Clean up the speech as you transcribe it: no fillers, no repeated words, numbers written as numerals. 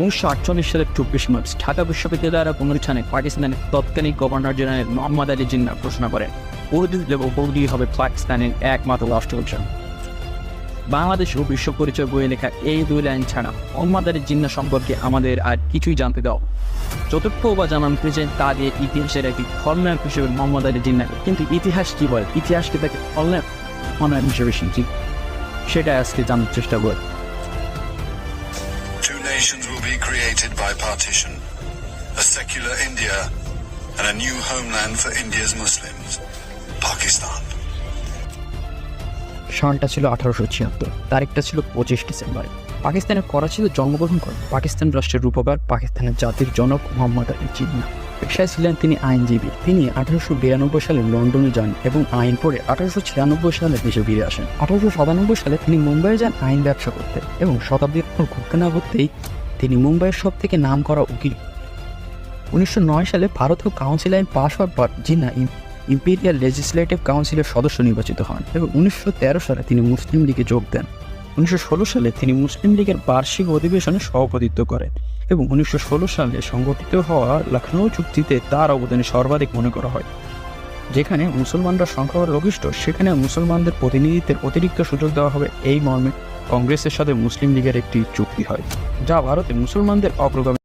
1948 সালের 24 মার্চ ঢাকা বিশ্ববিদ্যালয়ের অনুষ্ঠানে পাকিস্তানের তৎকালীন গভর্নর জেনারেল মোহাম্মদ আলী জিন্নাহ ঘোষণা করেন উর্দু এবং উর্দু হবে পাকিস্তানের একমাত্র রাষ্ট্রভাষা। বাংলাদেশ ও বিশ্ব পরিচয় বইয়ে লেখা এই দুই লাইন ছাড়া মোহাম্মদ আলী জিন্নাহ সম্পর্কে আমাদের আর কিছুই জানতে দাও। চতুর্থ বা জানাতে চান তা দিয়ে ইতিহাসের একটি খলনায়ক হিসেবে মোহাম্মদ আলী জিন্নাহকে, কিন্তু ইতিহাস কি বলে, ইতিহাসকে তাকে খলনায়ক হিসেবে শিখি, সেটা আজকে জানার চেষ্টা করি। Two nations will be created by partition, a secular India and a new homeland for India's Muslims, Pakistan. সনটা ছিল 1876, তারিখটা ছিল 25 ডিসেম্বর। পাকিস্তানের করাচিতে জন্মগ্রহণ করেন পাকিস্তান রাষ্ট্রের রূপকার, পাকিস্তানের জাতির জনক মোহাম্মদ আলী জিন্নাহ। পেশায় ছিলেন তিনি আইনজীবী। তিনি 1892 সালে লন্ডনে যান এবং আইন পড়ে 1896 সালে দেশে ফিরে আসেন। 1897 সালে তিনি মুম্বাইয়ে যান আইন ব্যবসা করতে এবং শতাব্দীর পর ঘুরতে না ঘুরতেই তিনি মুম্বাইয়ের সব থেকে নাম করা উকিল। 1909 সালে ভারতীয় কাউন্সিল আইন পাশ হওয়ার পর জিন্নাহ ইম্পেরিয়াল লেজিসলেটিভ কাউন্সিলের সদস্য নির্বাচিত হন এবং 1913 সালে তিনি মুসলিম লীগে যোগ দেন। 1916 সালে তিনি মুসলিম লীগের বার্ষিক অধিবেশনে সভাপতিত্ব করেন এবং 1916 সালে সংগঠিত হওয়া লখনৌ চুক্তিতে তার অবদানে সর্বাধিক মনে করা হয়। যেখানে মুসলমানরা সংখ্যালঘিষ্ঠ সেখানে মুসলমানদের প্রতিনিধিত্বের অতিরিক্ত সুযোগ দেওয়া হবে, এই মর্মে কংগ্রেসের সাথে মুসলিম লীগের একটি চুক্তি হয়, যা ভারতে মুসলমানদের অগ্রগামী